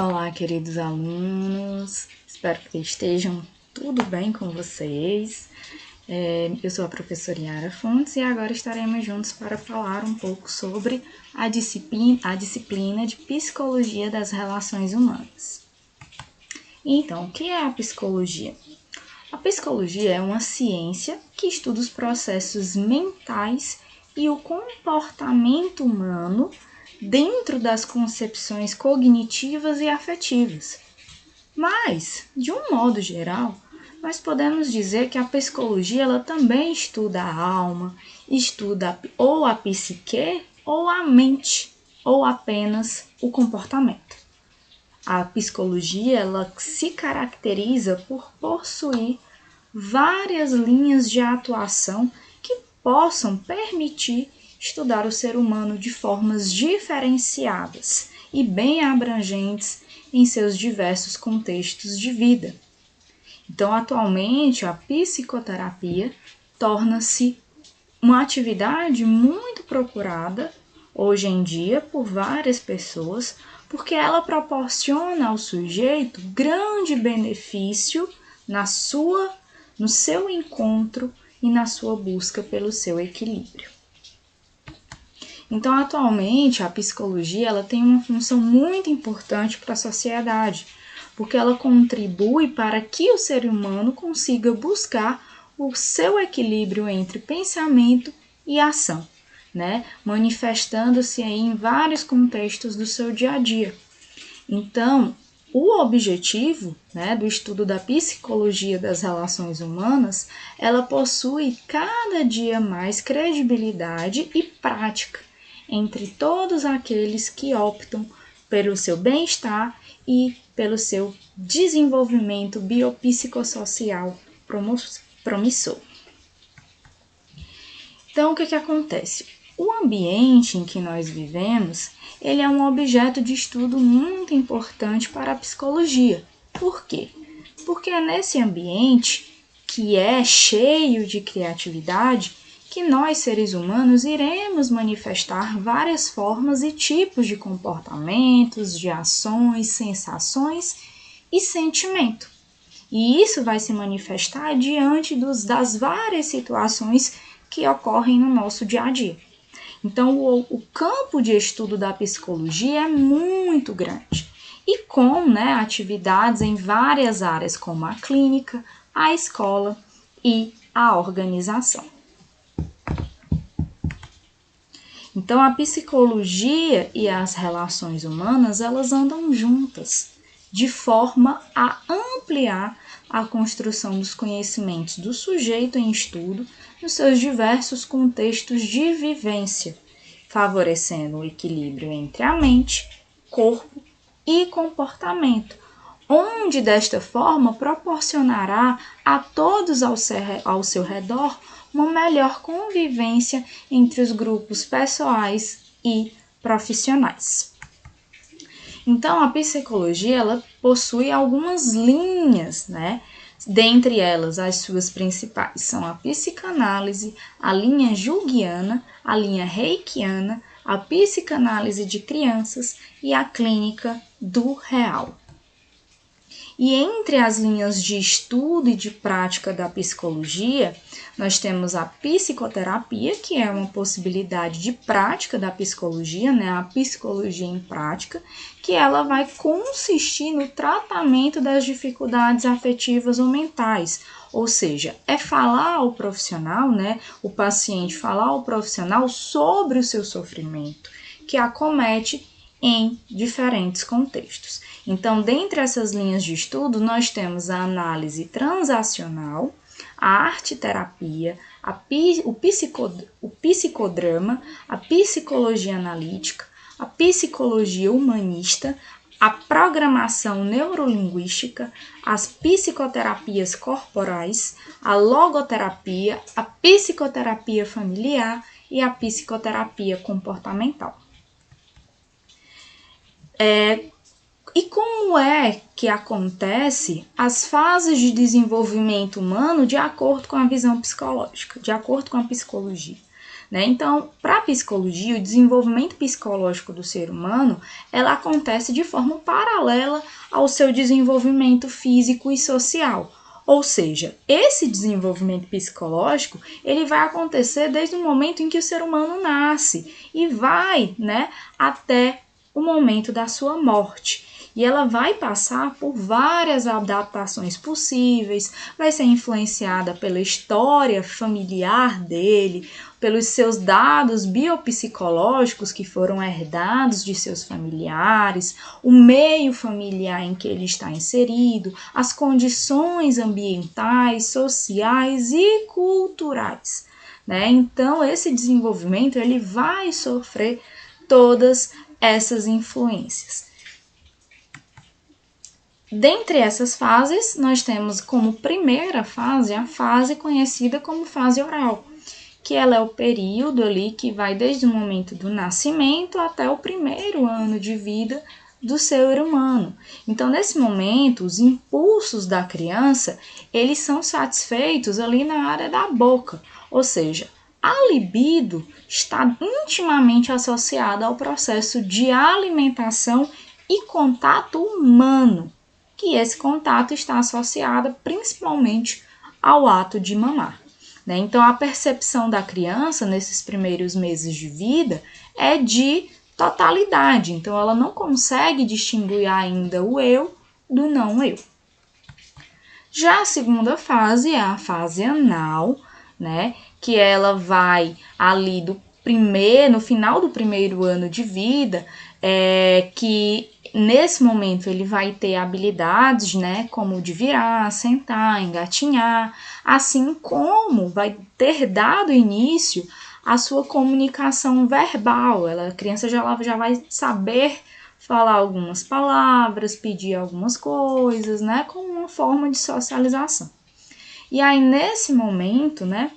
Olá, queridos alunos, espero que estejam tudo bem com vocês. Eu sou a professora Yara Fontes e agora estaremos juntos para falar um pouco sobre a disciplina de Psicologia das Relações Humanas. Então, o que é a psicologia? A psicologia é uma ciência que estuda os processos mentais e o comportamento humano dentro das concepções cognitivas e afetivas. Mas, de um modo geral, nós podemos dizer que a psicologia ela também estuda a alma, estuda ou a psique ou a mente, ou apenas o comportamento. A psicologia ela se caracteriza por possuir várias linhas de atuação que possam permitir estudar o ser humano de formas diferenciadas e bem abrangentes em seus diversos contextos de vida. Então, atualmente, a psicoterapia torna-se uma atividade muito procurada hoje em dia por várias pessoas, porque ela proporciona ao sujeito grande benefício no seu encontro e na sua busca pelo seu equilíbrio. Então, atualmente, a psicologia ela tem uma função muito importante para a sociedade, porque ela contribui para que o ser humano consiga buscar o seu equilíbrio entre pensamento e ação, né? Manifestando-se aí em vários contextos do seu dia a dia. Então, o objetivo, né, do estudo da psicologia das relações humanas, ela possui cada dia mais credibilidade e prática entre todos aqueles que optam pelo seu bem-estar e pelo seu desenvolvimento biopsicossocial promissor. Então, o que acontece? O ambiente em que nós vivemos, ele é um objeto de estudo muito importante para a psicologia. Por quê? Porque é nesse ambiente que é cheio de criatividade que nós, seres humanos, iremos manifestar várias formas e tipos de comportamentos, de ações, sensações e sentimento. E isso vai se manifestar diante das várias situações que ocorrem no nosso dia a dia. Então, o campo de estudo da psicologia é muito grande e com atividades em várias áreas, como a clínica, a escola e a organização. Então, a psicologia e as relações humanas, elas andam juntas, de forma a ampliar a construção dos conhecimentos do sujeito em estudo nos seus diversos contextos de vivência, favorecendo o equilíbrio entre a mente, corpo e comportamento, onde desta forma proporcionará a todos ao seu redor uma melhor convivência entre os grupos pessoais e profissionais. Então, a psicologia ela possui algumas linhas, Dentre elas, as suas principais são a psicanálise, a linha junguiana, a linha reikiana, a psicanálise de crianças e a clínica do real. E entre as linhas de estudo e de prática da psicologia, nós temos a psicoterapia, que é uma possibilidade de prática da psicologia, a psicologia em prática, que ela vai consistir no tratamento das dificuldades afetivas ou mentais, ou seja, é falar ao profissional, o paciente falar ao profissional sobre o seu sofrimento, que acomete em diferentes contextos. Então, dentre essas linhas de estudo, nós temos a análise transacional, a arte-terapia, o psicodrama, a psicologia analítica, a psicologia humanista, a programação neurolinguística, as psicoterapias corporais, a logoterapia, a psicoterapia familiar e a psicoterapia comportamental. E como é que acontece as fases de desenvolvimento humano de acordo com a visão psicológica, de acordo com a psicologia? né? Então, para a psicologia, o desenvolvimento psicológico do ser humano, ela acontece de forma paralela ao seu desenvolvimento físico e social. Ou seja, esse desenvolvimento psicológico, ele vai acontecer desde o momento em que o ser humano nasce e vai, né, até o momento da sua morte. E ela vai passar por várias adaptações possíveis, vai ser influenciada pela história familiar dele, pelos seus dados biopsicológicos que foram herdados de seus familiares, o meio familiar em que ele está inserido, as condições ambientais, sociais e culturais, né? Então, esse desenvolvimento ele vai sofrer todas essas influências. Dentre essas fases, nós temos como primeira fase a fase conhecida como fase oral, que ela é o período ali que vai desde o momento do nascimento até o primeiro ano de vida do ser humano. Então, nesse momento, os impulsos da criança, eles são satisfeitos ali na área da boca, ou seja, a libido está intimamente associada ao processo de alimentação e contato humano, que esse contato está associado principalmente ao ato de mamar, né? Então, a percepção da criança nesses primeiros meses de vida é de totalidade. Então, ela não consegue distinguir ainda o eu do não eu. Já a segunda fase é a fase anal, né? Que ela vai ali no final do primeiro ano de vida, que nesse momento ele vai ter habilidades, né, como de virar, sentar, engatinhar, assim como vai ter dado início à sua comunicação verbal. A criança já vai saber falar algumas palavras, pedir algumas coisas, né, como uma forma de socialização. E aí, nesse momento, né,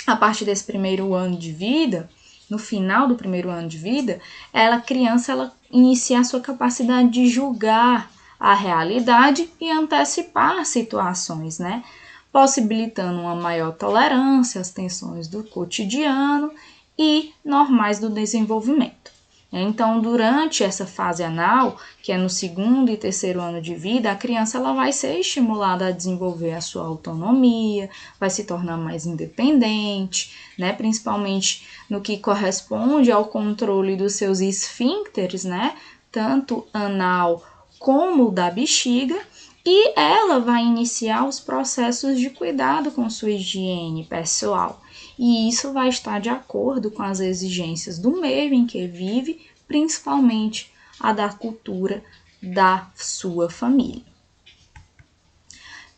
a partir desse primeiro ano de vida, no final do primeiro ano de vida, a criança inicia a sua capacidade de julgar a realidade e antecipar situações, né? Possibilitando uma maior tolerância às tensões do cotidiano e normais do desenvolvimento. Então, durante essa fase anal, que é no segundo e terceiro ano de vida, a criança vai ser estimulada a desenvolver a sua autonomia, vai se tornar mais independente, né? Principalmente no que corresponde ao controle dos seus esfíncteres, né? Tanto anal como da bexiga, e ela vai iniciar os processos de cuidado com sua higiene pessoal. E isso vai estar de acordo com as exigências do meio em que vive, principalmente a da cultura da sua família.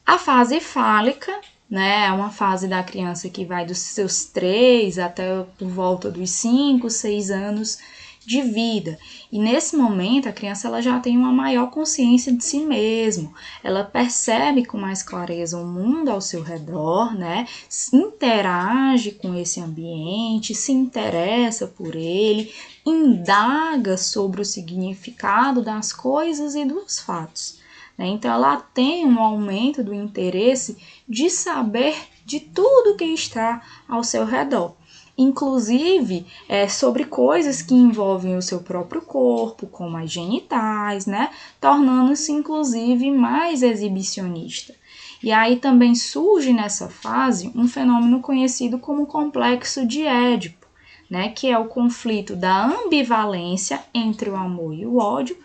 A fase fálica, né, é uma fase da criança que vai dos seus 3 até por volta dos 5, 6 anos de vida. E nesse momento a criança já tem uma maior consciência de si mesma, ela percebe com mais clareza o mundo ao seu redor, né? Se interage com esse ambiente, se interessa por ele, indaga sobre o significado das coisas e dos fatos, né? Então ela tem um aumento do interesse de saber de tudo que está ao seu redor. Inclusive sobre coisas que envolvem o seu próprio corpo, como as genitais, né? Tornando-se inclusive mais exibicionista. E aí também surge nessa fase um fenômeno conhecido como complexo de Édipo, né? Que é o conflito da ambivalência entre o amor e o ódio,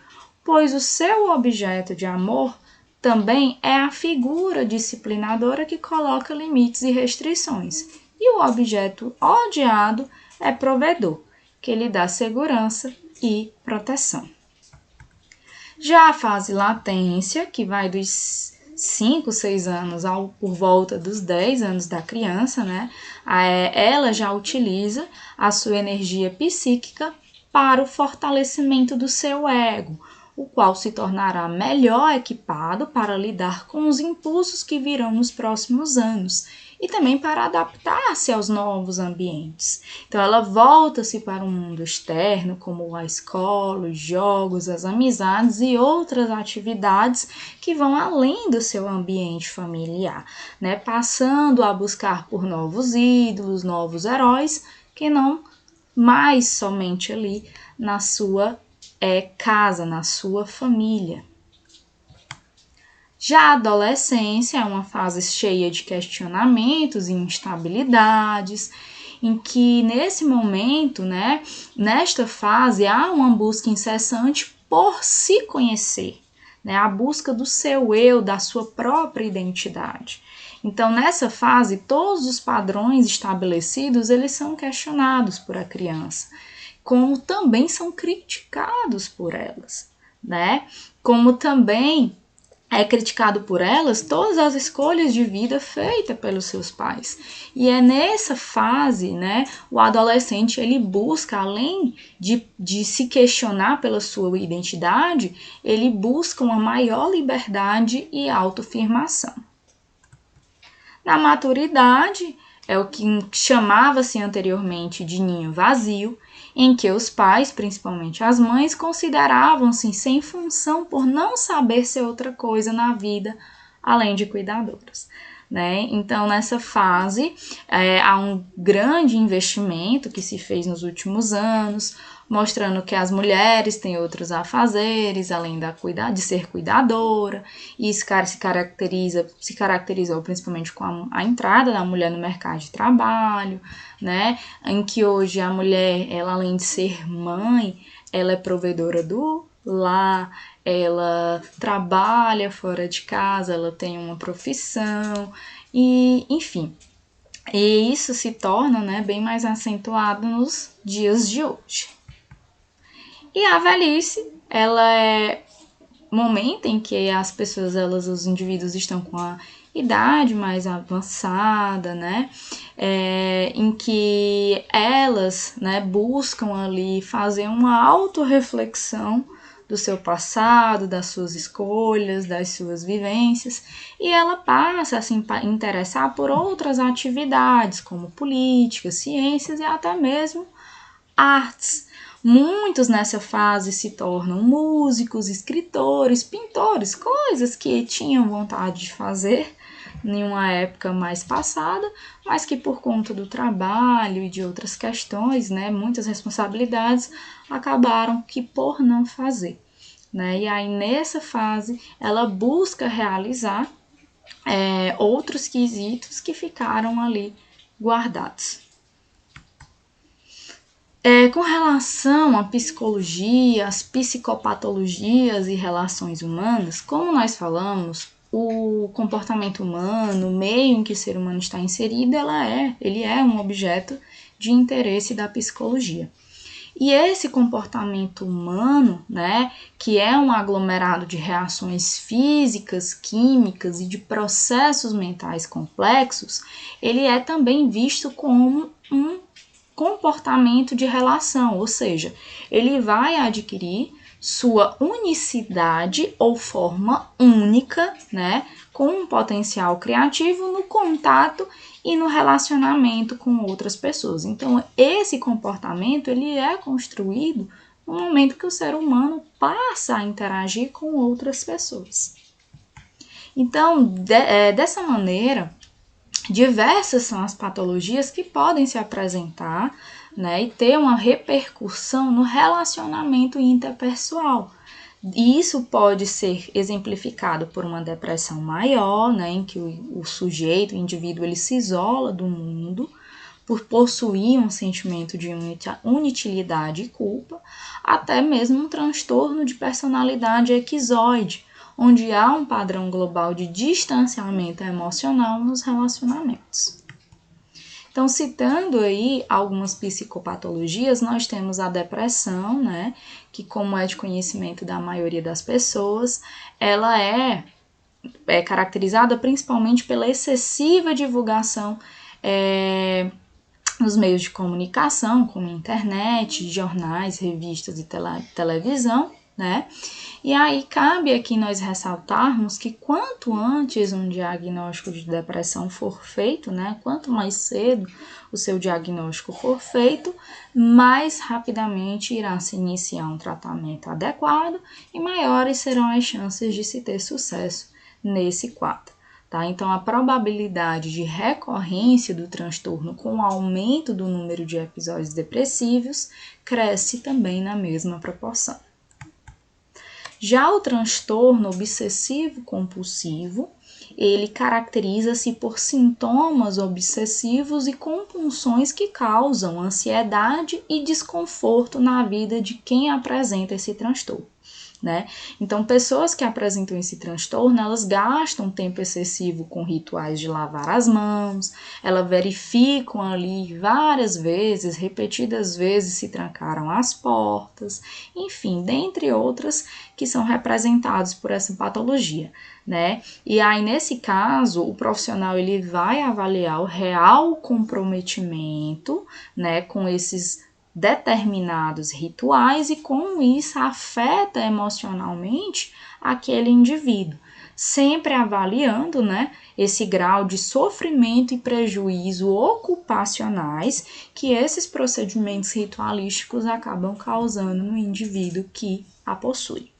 pois o seu objeto de amor também é a figura disciplinadora que coloca limites e restrições. E o objeto odiado é provedor, que lhe dá segurança e proteção. Já a fase latência, que vai dos 5, 6 anos por volta dos 10 anos da criança, né? Ela já utiliza a sua energia psíquica para o fortalecimento do seu ego, o qual se tornará melhor equipado para lidar com os impulsos que virão nos próximos anos e também para adaptar-se aos novos ambientes. Então ela volta-se para o mundo externo, como a escola, os jogos, as amizades e outras atividades que vão além do seu ambiente familiar, né? Passando a buscar por novos ídolos, novos heróis que não mais somente ali na sua casa, na sua família. Já a adolescência é uma fase cheia de questionamentos e instabilidades, em que nesse momento, né, nesta fase, há uma busca incessante por se conhecer, né, a busca do seu eu, da sua própria identidade. Então, nessa fase, todos os padrões estabelecidos, eles são questionados por a criança, como também são criticados por elas, né? Como também é criticado por elas todas as escolhas de vida feitas pelos seus pais. E é nessa fase, né, o adolescente ele busca, além de se questionar pela sua identidade, ele busca uma maior liberdade e autoafirmação. Na maturidade, é o que chamava-se anteriormente de ninho vazio, em que os pais, principalmente as mães, consideravam-se sem função por não saber ser outra coisa na vida, além de cuidadoras. Né? Então, nessa fase, há um grande investimento que se fez nos últimos anos, mostrando que as mulheres têm outros afazeres, além de ser cuidadora, e isso se caracterizou principalmente com a entrada da mulher no mercado de trabalho, né? Em que hoje a mulher, ela além de ser mãe, ela é provedora do lar, ela trabalha fora de casa, ela tem uma profissão, e enfim. E isso se torna, né, bem mais acentuado nos dias de hoje. E a velhice, ela é momento em que as pessoas, os indivíduos estão com a idade mais avançada, né? Em que elas, né, buscam ali fazer uma autorreflexão do seu passado, das suas escolhas, das suas vivências, e ela passa a se interessar por outras atividades, como política, ciências e até mesmo artes. Muitos nessa fase se tornam músicos, escritores, pintores, coisas que tinham vontade de fazer em uma época mais passada, mas que por conta do trabalho e de outras questões, né, muitas responsabilidades, acabaram que por não fazer. Né? E aí nessa fase ela busca realizar outros quesitos que ficaram ali guardados. Com relação à psicologia, às psicopatologias e relações humanas, como nós falamos, o comportamento humano, o meio em que o ser humano está inserido, ele é um objeto de interesse da psicologia. E esse comportamento humano, né, que é um aglomerado de reações físicas, químicas e de processos mentais complexos, ele é também visto como um comportamento de relação, ou seja, ele vai adquirir sua unicidade ou forma única, né, com um potencial criativo no contato e no relacionamento com outras pessoas. Então, esse comportamento ele é construído no momento que o ser humano passa a interagir com outras pessoas. Então, dessa maneira, diversas são as patologias que podem se apresentar, né, e ter uma repercussão no relacionamento interpessoal. E isso pode ser exemplificado por uma depressão maior, né, em que o sujeito, o indivíduo, ele se isola do mundo por possuir um sentimento de inutilidade e culpa, até mesmo um transtorno de personalidade esquizoide, onde há um padrão global de distanciamento emocional nos relacionamentos. Então, citando aí algumas psicopatologias, nós temos a depressão, né, que como é de conhecimento da maioria das pessoas, ela é caracterizada principalmente pela excessiva divulgação nos meios de comunicação, como internet, jornais, revistas e televisão, né? E aí cabe aqui nós ressaltarmos que quanto antes um diagnóstico de depressão for feito, né, quanto mais cedo o seu diagnóstico for feito, mais rapidamente irá se iniciar um tratamento adequado e maiores serão as chances de se ter sucesso nesse quadro. tá? Então, a probabilidade de recorrência do transtorno com o aumento do número de episódios depressivos cresce também na mesma proporção. Já o transtorno obsessivo-compulsivo, ele caracteriza-se por sintomas obsessivos e compulsões que causam ansiedade e desconforto na vida de quem apresenta esse transtorno, né? Então, pessoas que apresentam esse transtorno, elas gastam tempo excessivo com rituais de lavar as mãos, elas verificam ali várias vezes, repetidas vezes, se trancaram as portas, enfim, dentre outras que são representados por essa patologia, né? E aí, nesse caso, o profissional ele vai avaliar o real comprometimento, né, com esses determinados rituais e como isso afeta emocionalmente aquele indivíduo, sempre avaliando, né, esse grau de sofrimento e prejuízo ocupacionais que esses procedimentos ritualísticos acabam causando no indivíduo que a possui.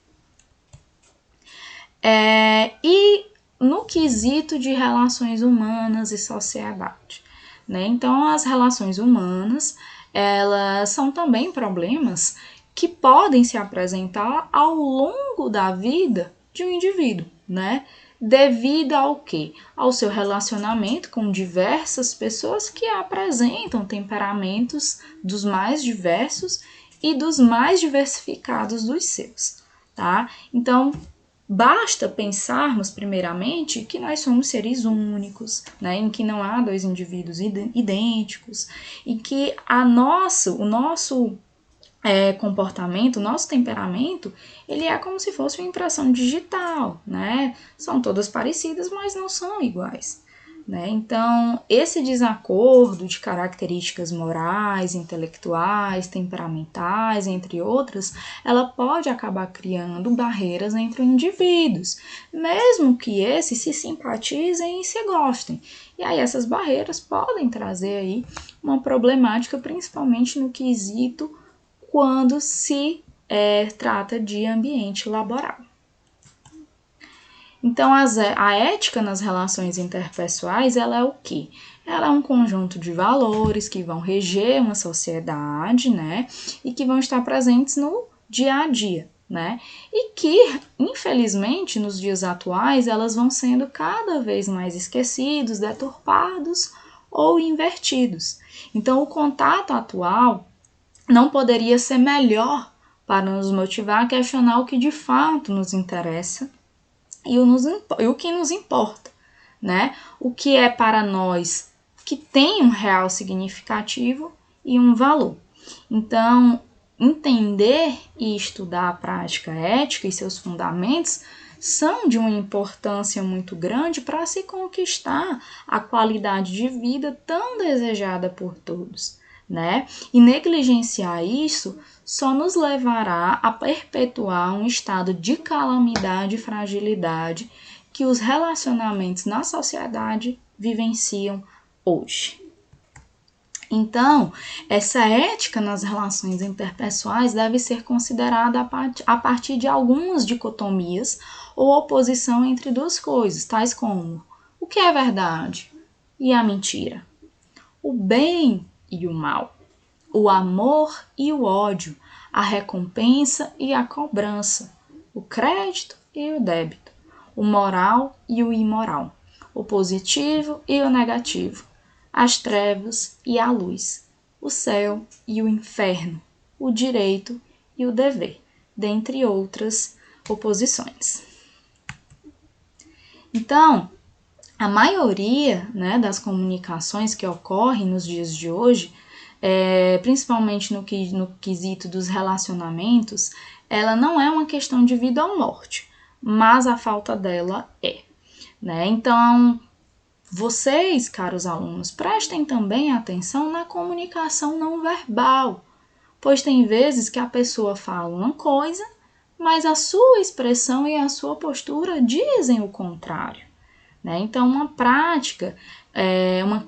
E no quesito de relações humanas e sociedade, né? Então, as relações humanas, elas são também problemas que podem se apresentar ao longo da vida de um indivíduo, né? Devido ao quê? Ao seu relacionamento com diversas pessoas que apresentam temperamentos dos mais diversos e dos mais diversificados dos seus, tá? Então, basta pensarmos, primeiramente, que nós somos seres únicos, né, em que não há dois indivíduos idênticos, e que o nosso comportamento, o nosso temperamento, ele é como se fosse uma impressão digital, né? São todas parecidas, mas não são iguais, né? Então, esse desacordo de características morais, intelectuais, temperamentais, entre outras, ela pode acabar criando barreiras entre indivíduos, mesmo que esses se simpatizem e se gostem. E aí essas barreiras podem trazer aí uma problemática, principalmente no quesito quando se trata de ambiente laboral. Então, a ética nas relações interpessoais, ela é o quê? Ela é um conjunto de valores que vão reger uma sociedade, né? E que vão estar presentes no dia a dia, né? E que, infelizmente, nos dias atuais, elas vão sendo cada vez mais esquecidos, deturpados ou invertidos. Então, o contato atual não poderia ser melhor para nos motivar a questionar o que de fato nos interessa e o que nos importa, né? O que é para nós que tem um real significativo e um valor. Então, entender e estudar a prática ética e seus fundamentos são de uma importância muito grande para se conquistar a qualidade de vida tão desejada por todos, né? E negligenciar isso só nos levará a perpetuar um estado de calamidade e fragilidade que os relacionamentos na sociedade vivenciam hoje. Então, essa ética nas relações interpessoais deve ser considerada a partir de algumas dicotomias ou oposição entre duas coisas, tais como o que é verdade e a mentira, o bem e o mal, o amor e o ódio, a recompensa e a cobrança, o crédito e o débito, o moral e o imoral, o positivo e o negativo, as trevas e a luz, o céu e o inferno, o direito e o dever, dentre outras oposições. Então, a maioria, né, das comunicações que ocorrem nos dias de hoje, principalmente no quesito dos relacionamentos, ela não é uma questão de vida ou morte, mas a falta dela é, né? Então, vocês, caros alunos, prestem também atenção na comunicação não verbal, pois tem vezes que a pessoa fala uma coisa, mas a sua expressão e a sua postura dizem o contrário, né? Então, uma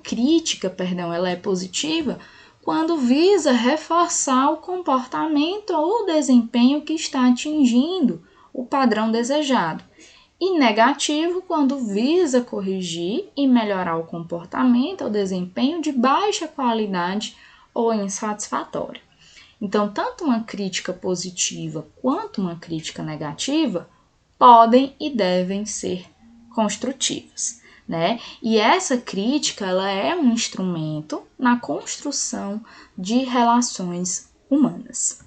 crítica, ela é positiva quando visa reforçar o comportamento ou o desempenho que está atingindo o padrão desejado. e negativo quando visa corrigir e melhorar o comportamento ou desempenho de baixa qualidade ou insatisfatório. Então, tanto uma crítica positiva quanto uma crítica negativa podem e devem ser construtivas, né? E essa crítica, ela é um instrumento na construção de relações humanas.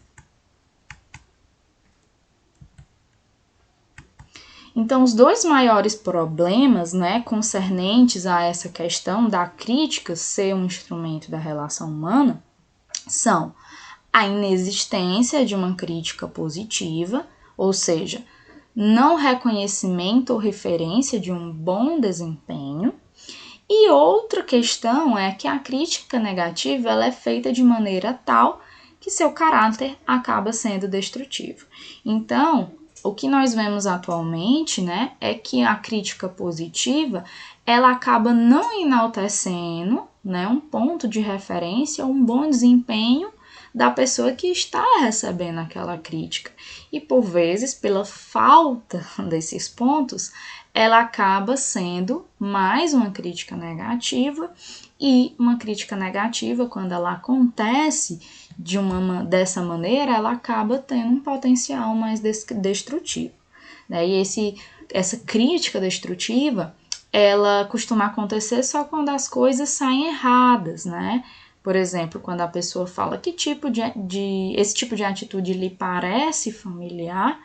Então, os dois maiores problemas, né, concernentes a essa questão da crítica ser um instrumento da relação humana são a inexistência de uma crítica positiva, ou seja, não reconhecimento ou referência de um bom desempenho. E outra questão é que a crítica negativa ela é feita de maneira tal que seu caráter acaba sendo destrutivo. Então, o que nós vemos atualmente, né, é que a crítica positiva ela acaba não enaltecendo, né, um ponto de referência, um bom desempenho da pessoa que está recebendo aquela crítica. E por vezes, pela falta desses pontos, ela acaba sendo mais uma crítica negativa, e uma crítica negativa, quando ela acontece dessa maneira, ela acaba tendo um potencial mais destrutivo, né? E essa crítica destrutiva, ela costuma acontecer só quando as coisas saem erradas, né? Por exemplo, quando a pessoa fala que esse tipo de atitude lhe parece familiar,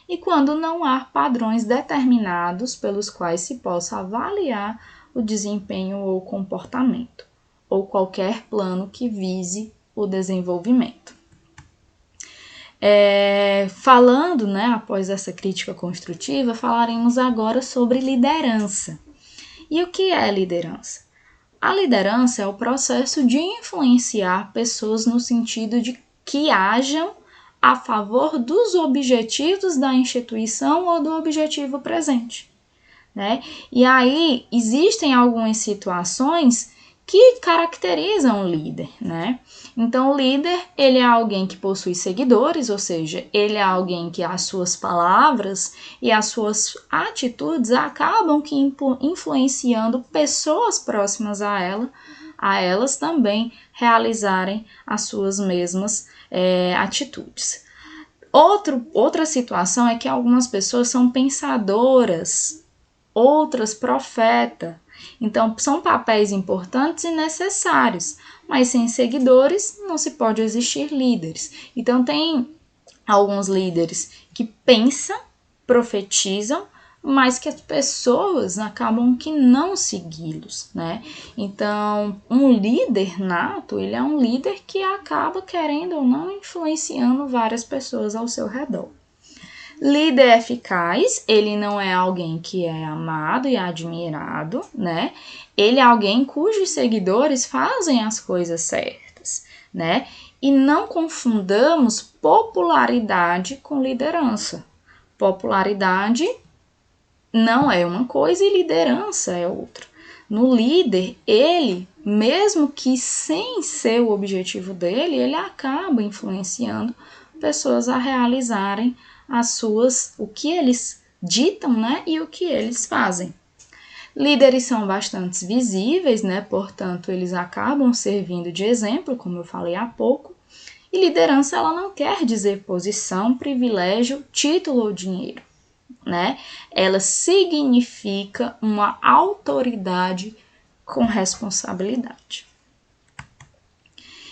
e quando não há padrões determinados pelos quais se possa avaliar o desempenho ou comportamento, ou qualquer plano que vise o desenvolvimento. Falando, né, após essa crítica construtiva, falaremos agora sobre liderança. E o que é liderança? A liderança é o processo de influenciar pessoas no sentido de que hajam a favor dos objetivos da instituição ou do objetivo presente, né? E aí existem algumas situações que caracterizam o líder, né? Então, o líder, ele é alguém que possui seguidores, ou seja, ele é alguém que as suas palavras e as suas atitudes acabam que influenciando pessoas próximas a elas também realizarem as suas mesmas atitudes. Outra situação é que algumas pessoas são pensadoras, outras profetas. Então, são papéis importantes e necessários, mas sem seguidores não se pode existir líderes. Então, tem alguns líderes que pensam, profetizam, mas que as pessoas acabam que não segui-los, né? Então, um líder nato, ele é um líder que acaba, querendo ou não, influenciando várias pessoas ao seu redor. Líder eficaz, ele não é alguém que é amado e admirado, né? Ele é alguém cujos seguidores fazem as coisas certas, né? E não confundamos popularidade com liderança. Popularidade não é uma coisa e liderança é outra. No líder, ele, mesmo que sem ser o objetivo dele, ele acaba influenciando pessoas a realizarem o que eles ditam, né, e o que eles fazem. Líderes são bastante visíveis, né, portanto, eles acabam servindo de exemplo, como eu falei há pouco, e liderança ela não quer dizer posição, privilégio, título ou dinheiro, né? Ela significa uma autoridade com responsabilidade.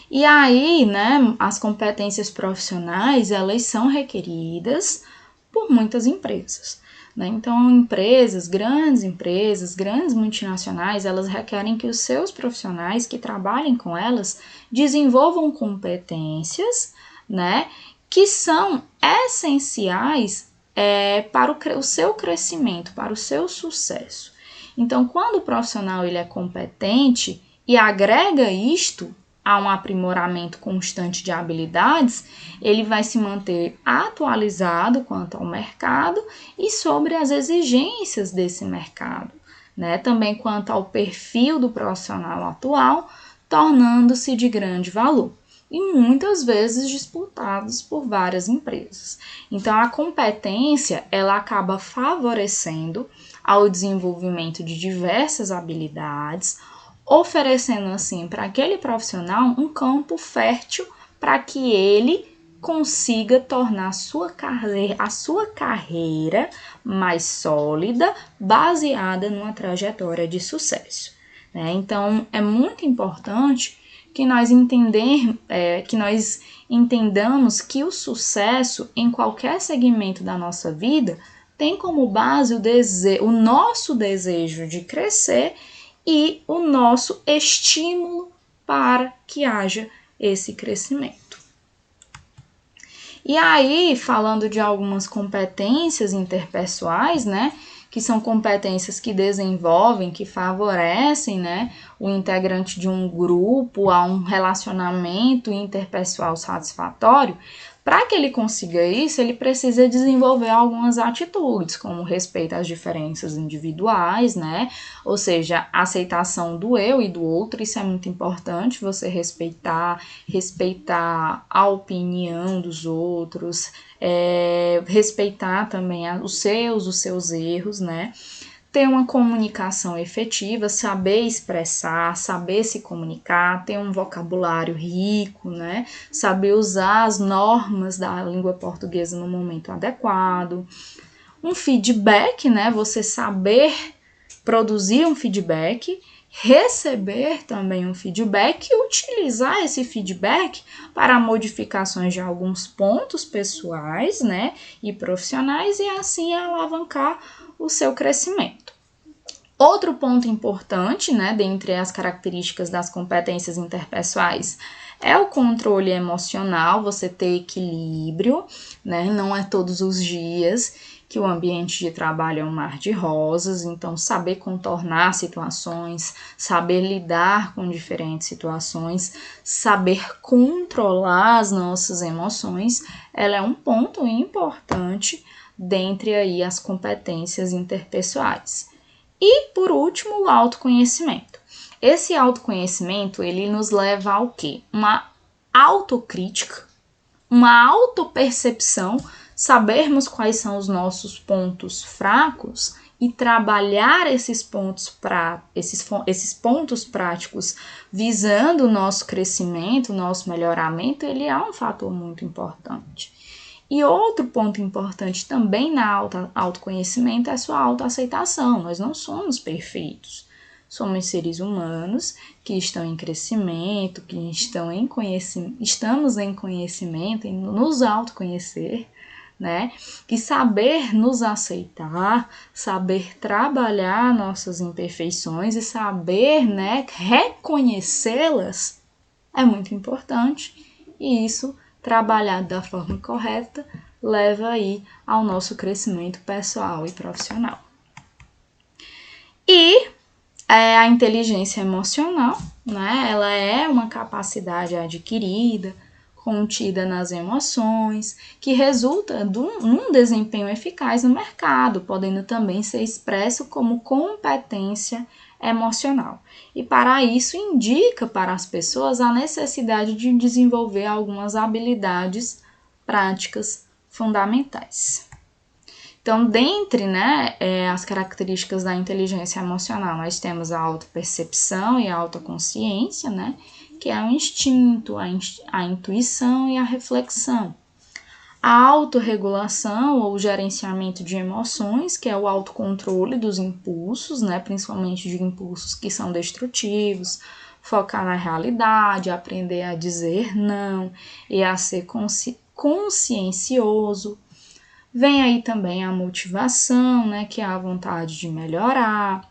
E aí, né, as competências profissionais, elas são requeridas por muitas empresas, né? Então, grandes multinacionais, elas requerem que os seus profissionais que trabalhem com elas desenvolvam competências, né, que são essenciais para o seu crescimento, para o seu sucesso. Então, quando o profissional ele é competente e agrega isto a um aprimoramento constante de habilidades, ele vai se manter atualizado quanto ao mercado e sobre as exigências desse mercado, né? Também quanto ao perfil do profissional atual, tornando-se de grande valor. e muitas vezes disputados por várias empresas. Então, a competência, ela acaba favorecendo ao desenvolvimento de diversas habilidades, oferecendo assim para aquele profissional um campo fértil para que ele consiga tornar a sua carreira mais sólida, baseada numa trajetória de sucesso. Né? Então, é muito importante que nós entendamos que o sucesso em qualquer segmento da nossa vida tem como base o nosso desejo de crescer e o nosso estímulo para que haja esse crescimento. E aí, falando de algumas competências interpessoais, né, que são competências que desenvolvem, que favorecem, né, o integrante de um grupo a um relacionamento interpessoal satisfatório. Para que ele consiga isso, ele precisa desenvolver algumas atitudes, como respeito às diferenças individuais, né? Ou seja, a aceitação do eu e do outro, isso é muito importante, você respeitar a opinião dos outros, respeitar também os seus erros, né? Ter uma comunicação efetiva, saber expressar, saber se comunicar, ter um vocabulário rico, né? Saber usar as normas da língua portuguesa no momento adequado. Um feedback, né? Você saber produzir um feedback, receber também um feedback e utilizar esse feedback para modificações de alguns pontos pessoais, né? E profissionais e assim alavancar o seu crescimento. Outro ponto importante, né, dentre as características das competências interpessoais, é o controle emocional, você ter equilíbrio, né, não é todos os dias que o ambiente de trabalho é um mar de rosas, então saber contornar situações, saber lidar com diferentes situações, saber controlar as nossas emoções, ela é um ponto importante dentre aí as competências interpessoais. E, por último, o autoconhecimento. Esse autoconhecimento, ele nos leva ao quê? Uma autocrítica, uma autopercepção, sabermos quais são os nossos pontos fracos e trabalhar esses pontos práticos visando o nosso crescimento, o nosso melhoramento, ele é um fator muito importante. E outro ponto importante também na autoconhecimento é a sua autoaceitação. Nós não somos perfeitos. Somos seres humanos que estão em crescimento, que estamos em conhecimento, em nos autoconhecer, né? E saber nos aceitar, saber trabalhar nossas imperfeições e saber, né, reconhecê-las é muito importante. E isso trabalhado da forma correta, leva aí ao nosso crescimento pessoal e profissional. E a inteligência emocional, né? Ela é uma capacidade adquirida, contida nas emoções, que resulta num desempenho eficaz no mercado, podendo também ser expresso como competência emocional. E para isso indica para as pessoas a necessidade de desenvolver algumas habilidades práticas fundamentais. Então, dentre, né, as características da inteligência emocional, nós temos a autopercepção e a autoconsciência, né, que é o instinto, a intuição e a reflexão. A autorregulação ou gerenciamento de emoções, que é o autocontrole dos impulsos, né, principalmente de impulsos que são destrutivos, focar na realidade, aprender a dizer não e a ser consciencioso. Vem aí também a motivação, né, que é a vontade de melhorar,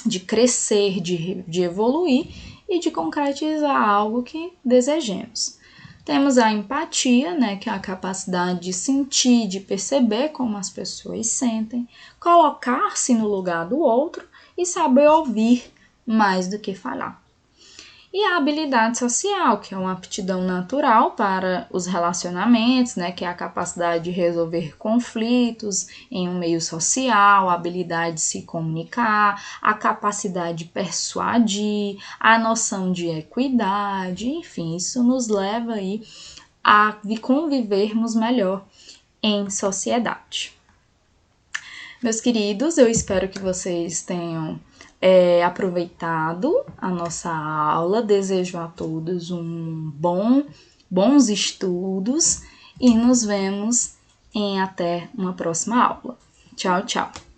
de crescer, de evoluir e de concretizar algo que desejemos. Temos a empatia, né, que é a capacidade de sentir, de perceber como as pessoas sentem, colocar-se no lugar do outro e saber ouvir mais do que falar. E a habilidade social, que é uma aptidão natural para os relacionamentos, né, que é a capacidade de resolver conflitos em um meio social, a habilidade de se comunicar, a capacidade de persuadir, a noção de equidade, enfim, isso nos leva aí a convivermos melhor em sociedade. Meus queridos, eu espero que vocês tenham aproveitado a nossa aula. Desejo a todos bons estudos e nos vemos em até uma próxima aula. Tchau, tchau!